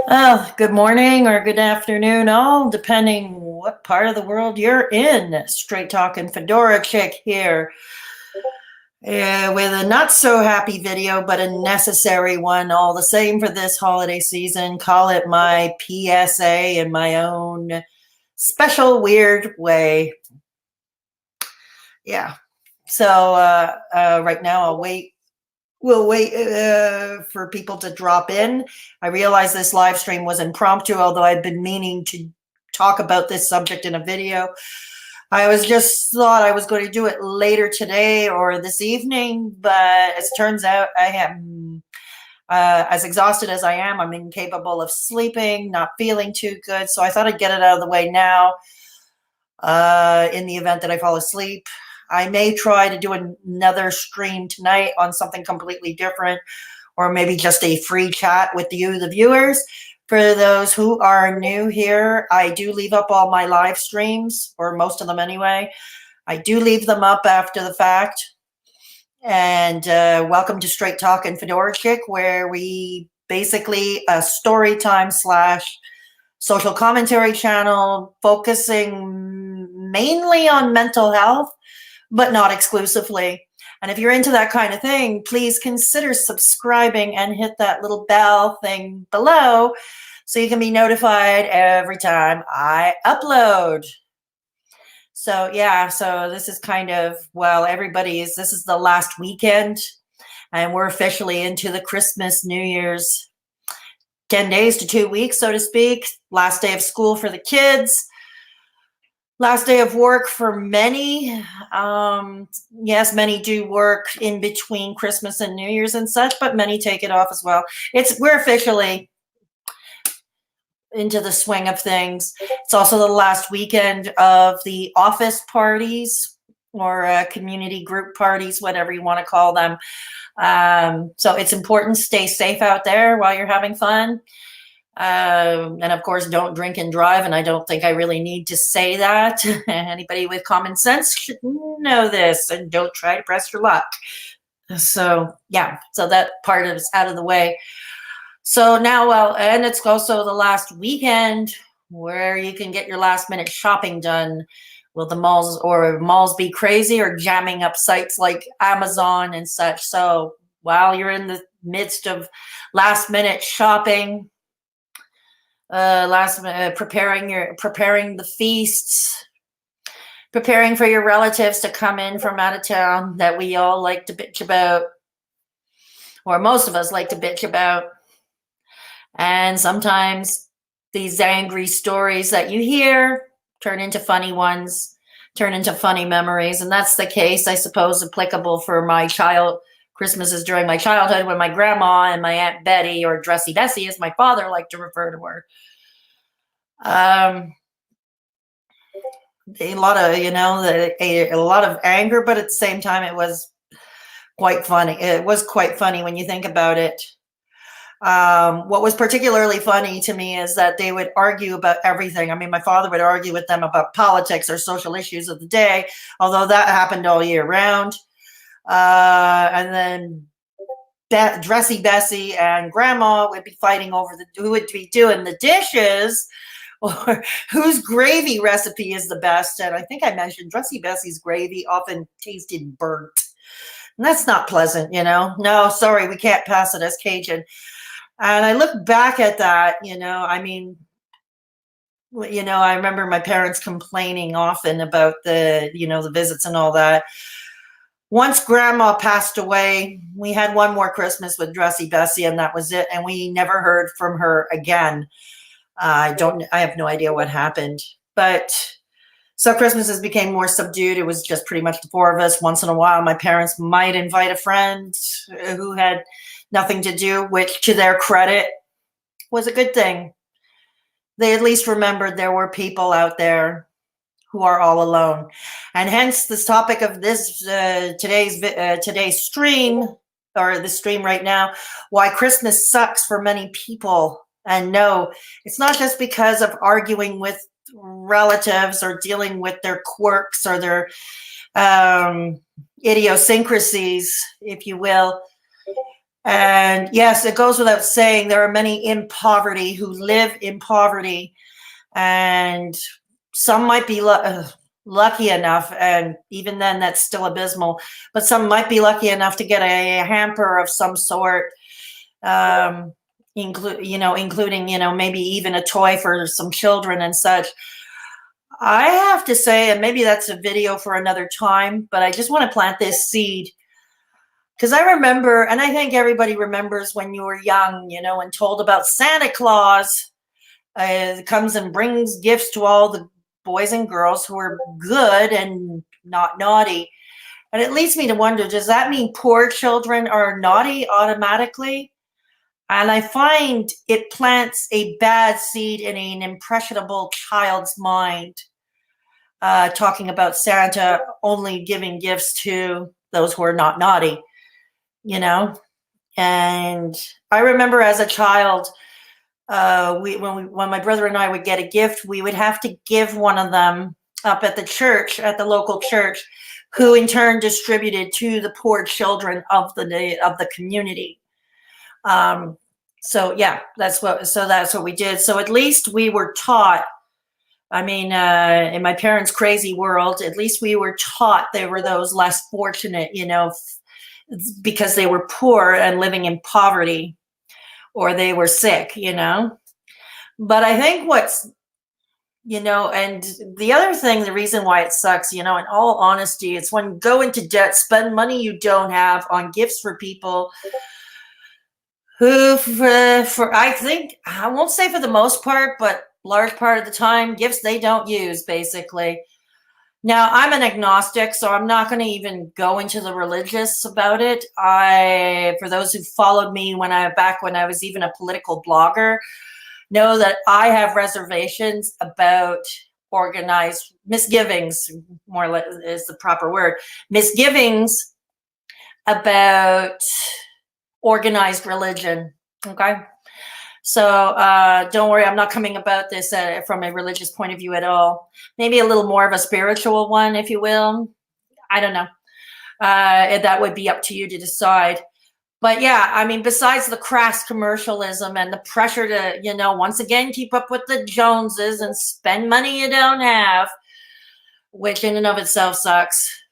Oh, good morning or good afternoon, all, depending what part of the world you're in. Straight talking Fedora Chick here, with a not so happy video, but a necessary one all the same for this holiday season. Call it my PSA in my own special weird way. Yeah. So right now we'll wait for people to drop in. I realize this live stream was impromptu, although I've been meaning to talk about this subject in a video. I was just thought I was going to do it later today or this evening, but as it turns out, I am as exhausted as I am. I'm incapable of sleeping, not feeling too good. So I thought I'd get it out of the way now. In the event that I fall asleep, I may try to do another stream tonight on something completely different, or maybe just a free chat with you, the viewers. For those who are new here, I do leave up all my live streams, or most of them anyway. I do leave them up after the fact. And welcome to Straight Talk and Fedora Chick, where we basically a story time slash social commentary channel focusing mainly on mental health, but not exclusively. And if you're into that kind of thing, please consider subscribing and hit that little bell thing below so you can be notified every time I upload. So yeah, so this is kind of, well, this is the last weekend and we're officially into the Christmas, New Year's 10 days to 2 weeks, so to speak. Last day of school for the kids. Last day of work for many. Yes, many do work in between Christmas and New Year's and such, but many take it off as well. We're officially into the swing of things. It's also the last weekend of the office parties or community group parties, whatever you want to call them. So it's important to stay safe out there while you're having fun. And of course, don't drink and drive. And I don't think I really need to say that. Anybody with common sense should know this, and don't try to press your luck. So yeah, so that part is out of the way. So now, well, and it's also the last weekend where you can get your last minute shopping done. Will the malls be crazy or jamming up sites like Amazon and such? So while you're in the midst of last minute shopping, preparing the feasts, preparing for your relatives to come in from out of town that we all like to bitch about, or most of us like to bitch about. And sometimes these angry stories that you hear turn into funny ones, turn into funny memories. And that's the case, I suppose, applicable for my Christmases during my childhood when my grandma and my Aunt Betty, or Dressy Bessie, as my father liked to refer to her. A lot of, a lot of anger, but at the same time, it was quite funny. It was quite funny when you think about it. What was particularly funny to me is that they would argue about everything. I mean, my father would argue with them about politics or social issues of the day, although that happened all year round. And then Dressy Bessie and Grandma would be fighting over who would be doing the dishes, or whose gravy recipe is the best. And I think I mentioned Dressy Bessie's gravy often tasted burnt. And that's not pleasant, No, sorry, we can't pass it as Cajun. And I look back at that, I mean, I remember my parents complaining often about the visits and all that. Once Grandma passed away, we had one more Christmas with Dressy Bessie, and that was it. And we never heard from her again. I have no idea what happened. But so Christmases became more subdued. It was just pretty much the four of us. Once in a while, my parents might invite a friend who had nothing to do, which to their credit was a good thing. They at least remembered there were people out there who are all alone. And hence this topic of this today's stream, or the stream right now, why Christmas sucks for many people. And no, it's not just because of arguing with relatives or dealing with their quirks or their idiosyncrasies, if you will. And yes, it goes without saying, there are many in poverty who live in poverty, and some might be lucky enough, and even then that's still abysmal, but some might be lucky enough to get a hamper of some sort, including, maybe even a toy for some children and such. I have to say, and maybe that's a video for another time, but I just want to plant this seed. Because I remember, and I think everybody remembers when you were young, and told about Santa Claus comes and brings gifts to all the boys and girls who are good and not naughty. And it leads me to wonder, does that mean poor children are naughty automatically? And I find it plants a bad seed in an impressionable child's mind, talking about Santa only giving gifts to those who are not naughty, And I remember as a child, when my brother and I would get a gift, we would have to give one of them up at the church, at the local church, who in turn distributed to the poor children of the community. So yeah, that's what we did. So at least we were taught. I mean, in my parents' crazy world, at least we were taught there were those less fortunate, because they were poor and living in poverty, or they were sick, But I think and the other thing, the reason why it sucks, in all honesty, it's when you go into debt, spend money you don't have on gifts for people who, I think, I won't say for the most part, but large part of the time, gifts they don't use, basically. Now, I'm an agnostic, so I'm not going to even go into the religious about it. For those who followed me back when I was even a political blogger, know that I have reservations about organized misgivings, more or less is the proper word, misgivings about organized religion. Okay. So don't worry, I'm not coming about this from a religious point of view at all. Maybe a little more of a spiritual one, if you will. I don't know. That would be up to you to decide. But yeah, I mean, besides the crass commercialism and the pressure to, once again, keep up with the Joneses and spend money you don't have, which in and of itself sucks,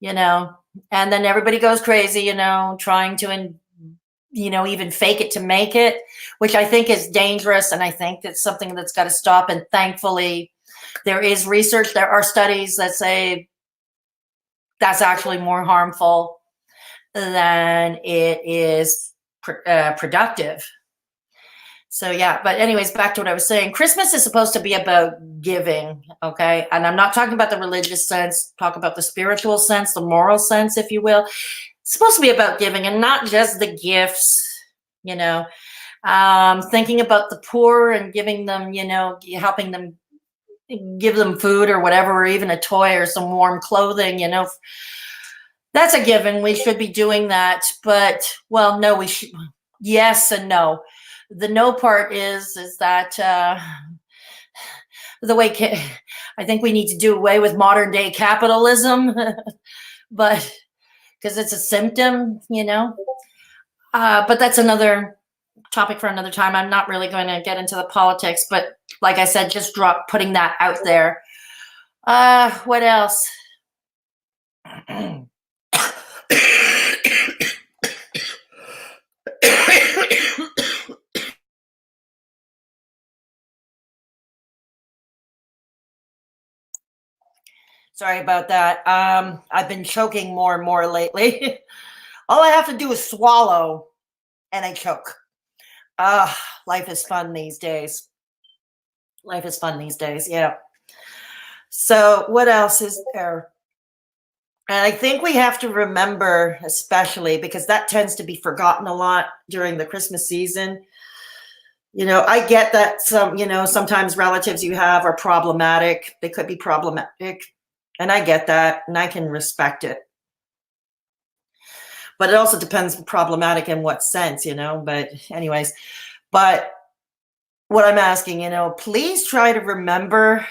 and then everybody goes crazy, trying to even fake it to make it, which I think is dangerous. And I think that's something that's got to stop. And thankfully, there is research. There are studies that say that's actually more harmful than it is productive. So yeah, but anyways, back to what I was saying. Christmas is supposed to be about giving, okay? And I'm not talking about the religious sense, talk about the spiritual sense, the moral sense, if you will. It's supposed to be about giving and not just the gifts, thinking about the poor and giving them, helping them, give them food or whatever, or even a toy or some warm clothing, that's a given. We should be doing that. But, well, no, we should. Yes and no. The no part is that the way I think we need to do away with modern day capitalism, but because it's a symptom, but that's another topic for another time. I'm not really going to get into the politics, but like I said, just putting that out there. What else? Sorry about that. I've been choking more and more lately. All I have to do is swallow and I choke. Life is fun these days. Life is fun these days, yeah. So what else is there? And I think we have to remember, especially because that tends to be forgotten a lot during the Christmas season. I get that sometimes relatives you have are problematic. They could be problematic. And I get that, and I can respect it. But it also depends problematic in what sense, but anyways. But what I'm asking, please try to remember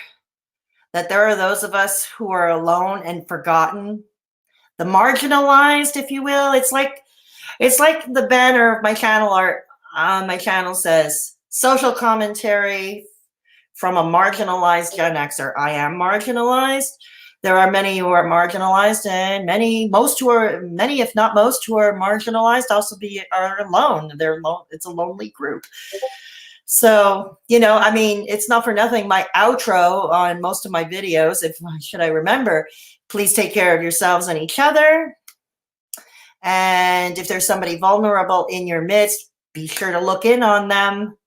that there are those of us who are alone and forgotten, the marginalized, if you will. It's like It's like the banner of my channel art on my channel says, social commentary from a marginalized Gen Xer. I am marginalized. There are many who are marginalized, and many, if not most, who are marginalized also are alone. They're alone. It's a lonely group. So, I mean, it's not for nothing. My outro on most of my videos, should I remember, please take care of yourselves and each other. And if there's somebody vulnerable in your midst, be sure to look in on them.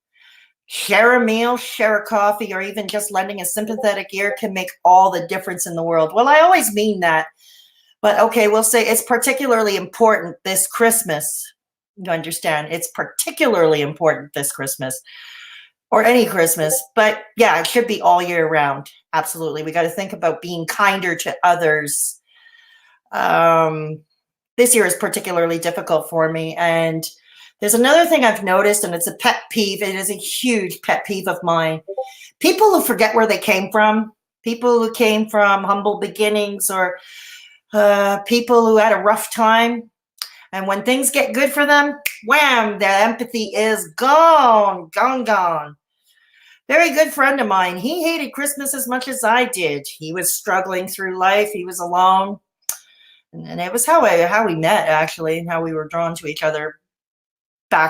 Share a meal, share a coffee, or even just lending a sympathetic ear can make all the difference in the world. Well, I always mean that. But okay, we'll say it's particularly important this Christmas. You understand? It's particularly important this Christmas. Or any Christmas. But yeah, it should be all year round. Absolutely. We got to think about being kinder to others. This year is particularly difficult for me. And there's another thing I've noticed, and it's a pet peeve. It is a huge pet peeve of mine. People who forget where they came from, people who came from humble beginnings, or people who had a rough time. And when things get good for them, wham, their empathy is gone, gone. Very good friend of mine. He hated Christmas as much as I did. He was struggling through life. He was alone. And it was how we met, actually, and how we were drawn to each other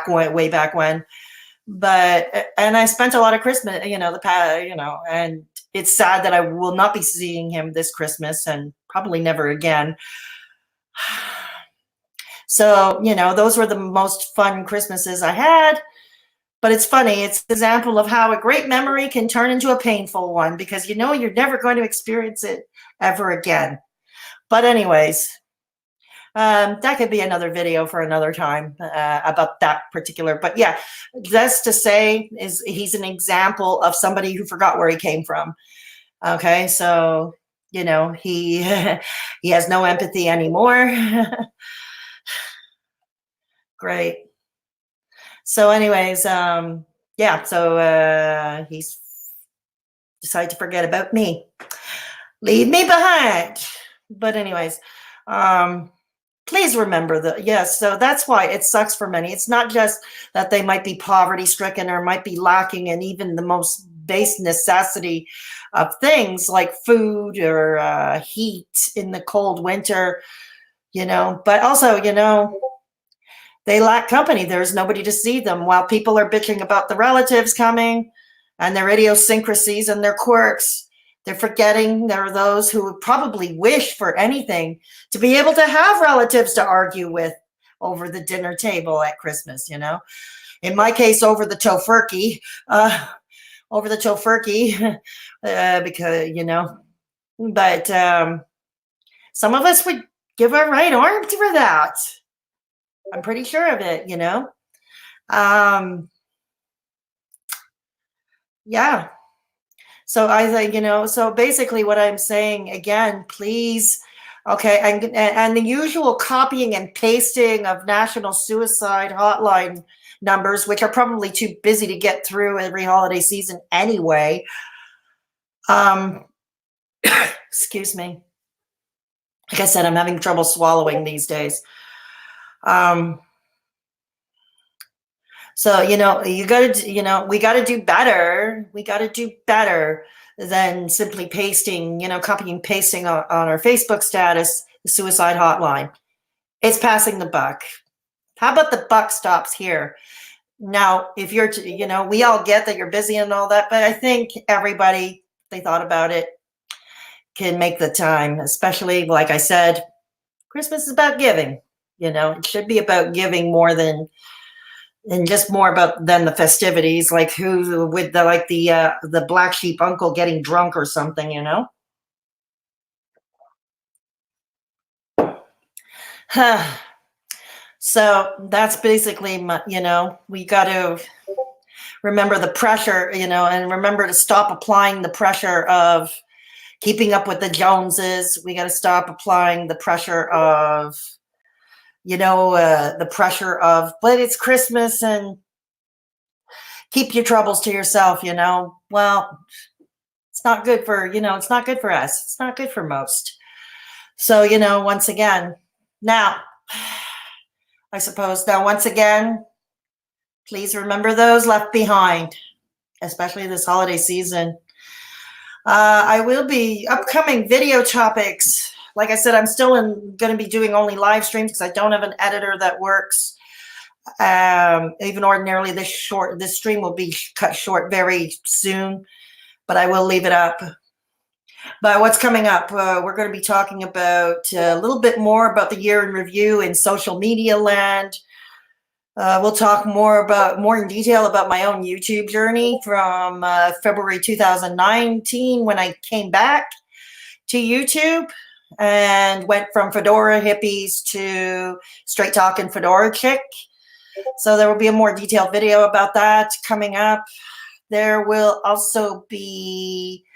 way back when. And I spent a lot of Christmas, and it's sad that I will not be seeing him this Christmas and probably never again. So, those were the most fun Christmases I had. But it's funny. It's an example of how a great memory can turn into a painful one, because you're never going to experience it ever again. But anyways, that could be another video for another time about that particular. But yeah, that's to say, he's an example of somebody who forgot where he came from. Okay, so he he has no empathy anymore. Great. So anyways, yeah, so he's decided to forget about me. Leave me behind. But anyways, please remember yes, so that's why it sucks for many. It's not just that they might be poverty stricken or might be lacking in even the most base necessity of things like food or heat in the cold winter, but also, they lack company. There's nobody to see them while people are bitching about the relatives coming and their idiosyncrasies and their quirks. They're forgetting there are those who would probably wish for anything to be able to have relatives to argue with over the dinner table at Christmas, In my case, over the tofurkey, because, but some of us would give our right arm for that. I'm pretty sure of it, yeah. So I think, so basically what I'm saying again, please, okay, and the usual copying and pasting of national suicide hotline numbers, which are probably too busy to get through every holiday season anyway. Excuse me. Like I said, I'm having trouble swallowing these days. So, we got to do better. We got to do better than simply pasting, copying and pasting on our Facebook status, the suicide hotline. It's passing the buck. How about the buck stops here? Now, if you're, we all get that you're busy and all that, but I think everybody, they thought about it, can make the time, especially, like I said, Christmas is about giving. It should be about giving more than just more about than the festivities, like who with the black sheep uncle getting drunk or something, So that's basically we got to remember the pressure, and remember to stop applying the pressure of keeping up with the Joneses. We got to stop applying the pressure of the pressure of, but it's Christmas and keep your troubles to yourself, well, it's not good for, it's not good for us. It's not good for most. So, once again, now I suppose. Now, once again, please remember those left behind, especially this holiday season. I will be upcoming video topics. Like I said, I'm still going to be doing only live streams because I don't have an editor that works. Even ordinarily, this stream will be cut short very soon, but I will leave it up. But what's coming up? We're going to be talking about a little bit more about the year in review in social media land. We'll talk more in detail about my own YouTube journey from February 2019 when I came back to YouTube and went from Fedora hippies to straight talking Fedora chick. So there will be a more detailed video about that coming up. There will also be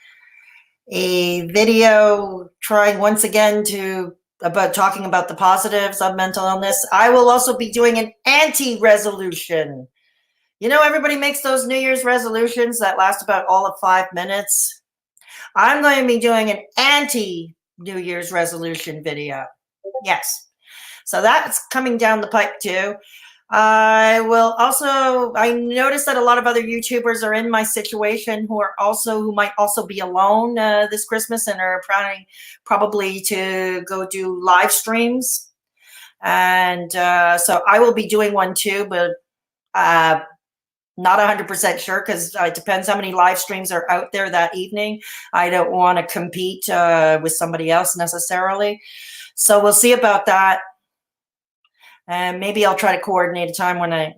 a video trying once again talking about the positives of mental illness. I will also be doing an anti-resolution. You know, everybody makes those New Year's resolutions that last about all of 5 minutes. I'm going to be doing an anti-New Year's resolution video. Yes. So that's coming down the pipe too. I noticed that a lot of other YouTubers are in my situation who might also be alone this Christmas and are planning probably to go do live streams. And so I will be doing one too, but not 100% sure because it depends how many live streams are out there that evening. I don't want to compete with somebody else necessarily. So we'll see about that. And maybe I'll try to coordinate a time when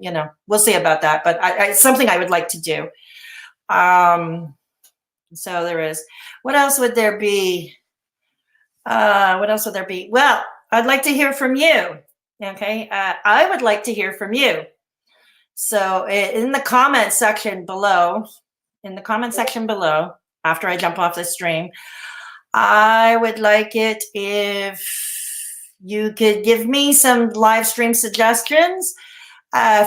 we'll see about that. But it's something I would like to do. So there is. What else would there be? Well, I'd like to hear from you. Okay. I would like to hear from you. So in the comment section below, after I jump off the stream, I would like it if you could give me some live stream suggestions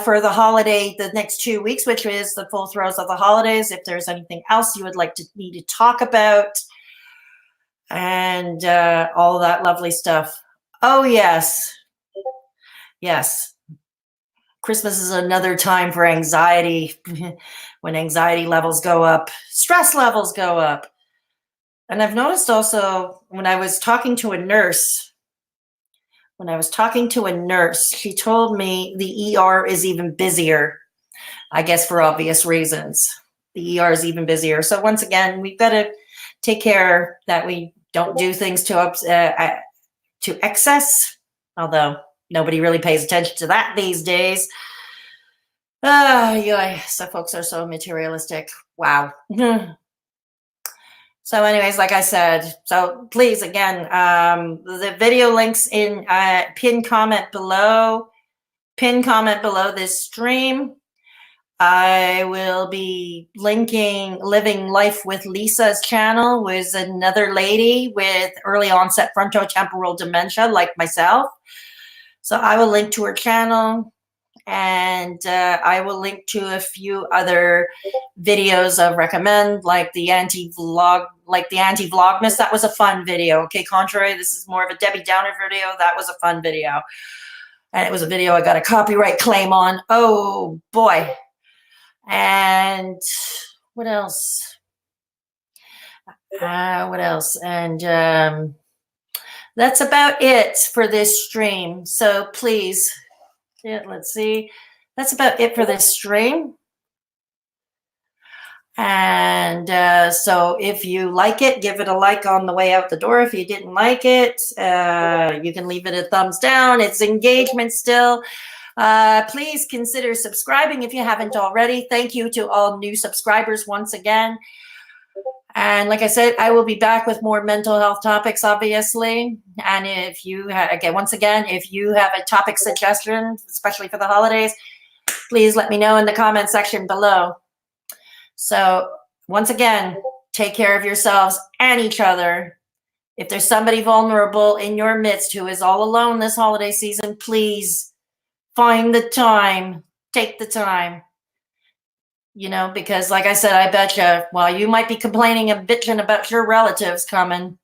for the next 2 weeks, which is the full throes of the holidays. If there's anything else you would like me to talk about and all that lovely stuff. Oh, yes. Yes. Christmas is another time for anxiety. When anxiety levels go up, stress levels go up. And I've noticed also when I was talking to a nurse, she told me the ER is even busier, I guess for obvious reasons. The ER is even busier. So once again, we've got to take care that we don't do things to excess, although nobody really pays attention to that these days. So folks are so materialistic. Wow. So anyways, like I said, so please, again, the video links in pinned comment below this stream. I will be linking Living Life with Lisa's channel, with another lady with early onset frontotemporal dementia like myself. So I will link to her channel. And I will link to a few other videos of recommend, like the antivlogmas. That was a fun video. Okay, contrary, this is more of a Debbie Downer video. That was a fun video. And it was a video I got a copyright claim on. Oh, boy. And what else? And that's about it for this stream. So please... let's see. That's about it for this stream. And so if you like it, give it a like on the way out the door. If you didn't like it, you can leave it a thumbs down. It's engagement still. Please consider subscribing if you haven't already. Thank you to all new subscribers once again. And like I said, I will be back with more mental health topics, obviously. And if you if you have a topic suggestion, especially for the holidays, please let me know in the comment section below. So once again, take care of yourselves and each other. If there's somebody vulnerable in your midst who is all alone this holiday season, please find the time, take the time. Because like I said, I bet you, while you might be complaining and bitching about your relatives coming,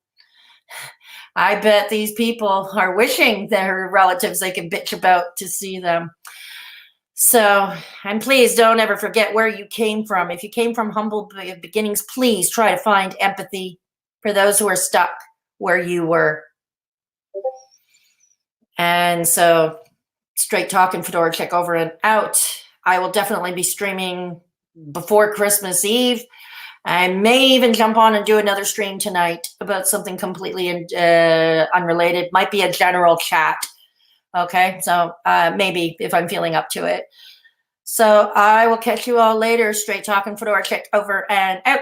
I bet these people are wishing their relatives they can bitch about to see them. So, and please don't ever forget where you came from. If you came from humble beginnings, please try to find empathy for those who are stuck where you were. And so, straight talking, Fedora Chic over and out. I will definitely be streaming before Christmas Eve. I may even jump on and do another stream tonight about something completely unrelated. Might be a general chat. Okay, so maybe if I'm feeling up to it. So I will catch you all later. Straight talking, Fedora Chic over and out.